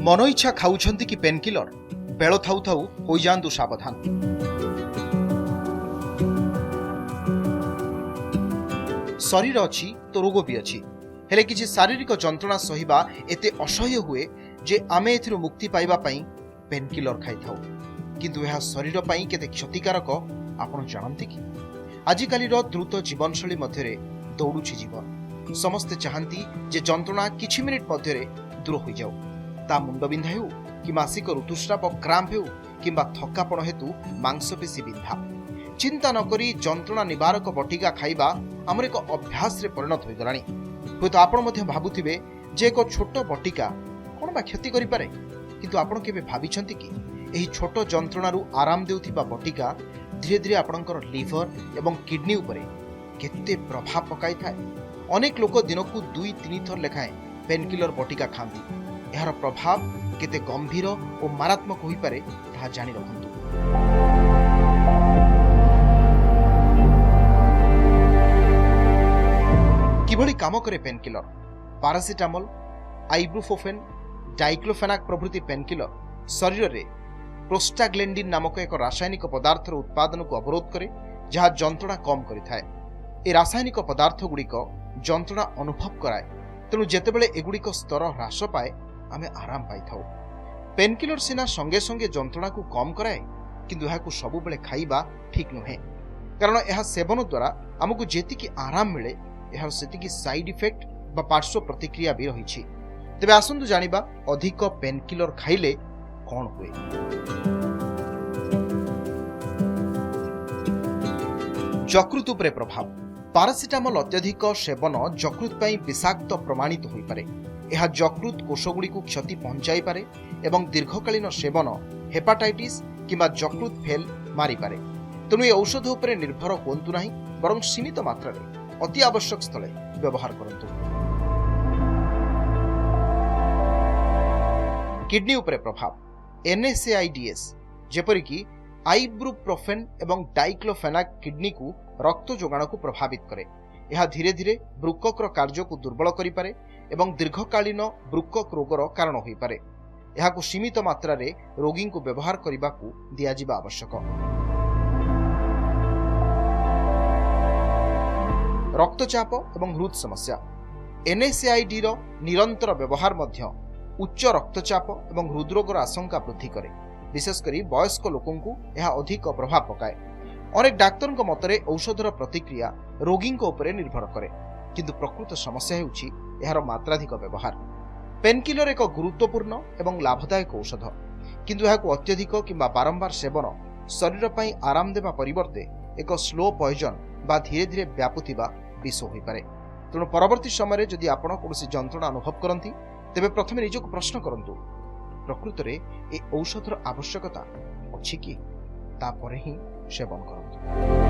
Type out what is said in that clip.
मन इच्छा खाऊछंती कि पेनकिलर बेल थाउ थाउ हो जांतु सावधान। शरीर अच्छी तो रोग भी अच्छी, हेले किसी शारीरिक जंत्रणा सहिबा एते असह्य हुए जे आमे एथिरु मुक्ति पाइबा पई पेनकिलर खाई थाउ, किंतु यह शरीर पई केते क्षतिकारक आपण जानते कि? आजिकाली द्रुत जीवनशैली मध्यरे दौड़ुछि जीवन। समस्ते चाहती जे जंत्रणा किछि मिनिट मध्यरे दूर हो जाऊ। ता मुंडबिंधा हेउ कि मासिक ऋतुस्राव क्राम्प हेउ किंबा थकापण हेतु मांसपेशी बिंधा, चिंता नकरी जंत्रणा निवारक बटिका खाइबा आमर एक अभ्यास रे परिणत हो गलानी। हुए तो आपण मध्य भाबुथिबे जे एक छोट बटिका कोन बा क्षति करि पारे, किंतु आपण केबे भाबिछंती कि एही छोट जंत्रणारु आराम देउथिबा बटिका धीरे धीरे आपणकर लिवर एवं किडनी उपरे केते प्रभाव पकाई थाए। अनेक लोक दिनकू 2-3 थर लेखाएं पेनकिलर बटिका खांती। यार प्रभाव केते गंभीर और मारात्मक होई पारे ताहा जानि रखंतु। किभली काम करे पेनकिलर? पारासिटामोल, आइब्रुफोफेन, डाइक्लोफेनाक प्रभृति पेनकिलर शरीर रे प्रोस्टाग्लैंडिन नामक एक रासायनिक पदार्थर उत्पादन को अवरोध करे, जहाँ जंत्रणा कम करिथाए। ए रासायनिक पदार्थ गुड़िक जंत्रणा अनुभव कराए, तेणु जेतेबेले एगुड़िक स्तर ह्रास पाए आमे आराम पाई थाउ। पेनकिलर सिना संगे संगे जंत्रणा को कम कराए, किंतु यहाकू सबुबेले खाइबा ठीक नुहे, कारण यह सेवन द्वारा आमको जेतिकी आराम मिले यह सेतिकी साइड इफेक्ट बा पार्श्व प्रतिक्रिया भी रही। तेबे आसंतु जानिबा अधिक पेनकिलर खाइले कौन हुए। यकृत उपरे प्रभाव। पारासिटामोल अत्यधिक सेवन यकृत पई विषाक्त प्रमाणित होई पारे। यह यकृत कोषगुड़ी को क्षति पहुंचाई पारे एवं दीर्घकालीन सेवन हेपाटाइटिस किंबा यकृत फेल मारी पारे। तेणु ए औषध उपरे निर्भर होंतु नाही, बरं सीमित मात्रा रे अति आवश्यक स्थले व्यवहार करंतु। किडनी उपरे प्रभाव। NSAIDs जेपरिकी आइब्रुप्रोफेन एवं डाइक्लोफेनाक किडनी को रक्त जोगाण को प्रभावित करे। यह धीरे धीरे बृक्कर कार्य को दुर्बल करिपारे एवं दीर्घकालीन बृक्क रोगर कारण होई पारे। यहाकू सीमित मात्रा रे रोगी को व्यवहार करने को दियाजिबा आवश्यक। रक्तचाप एवं हृद समस्या। NSAID रो निरंतर व्यवहार मध्य उच्च रक्तचाप एवं हृदरोगर आशंका वृद्धि करे। विशेषकर वयस्क लोकों को यह अधिक प्रभाव पकाए। अनेक डाक्तरों मतरे औषधर प्रतिक्रिया रोगी उपरे निर्भर करे, किंतु प्रकृत समस्या हेउछि एहार मात्राधिक व्यवहार। पेनकिलर एक गुरुत्वपूर्ण एवं लाभदायक औषध, किंतु यहाकू अत्यधिक किंबा बारंबार सेवन शरीर पई आराम देवा परिवर्ते एक स्लो पॉइजन बा धीरे धीरे व्यापुथिबा विष होई पारे। तेणु परवर्ती समय जदि आपण कोनोसी जंत्रणा अनुभव करंती, तेबे प्रथमे निजको प्रश्न करंतु, प्रकृत रे ए औषधर आवश्यकता अछि कि? तापरे ही सेवन करंतु।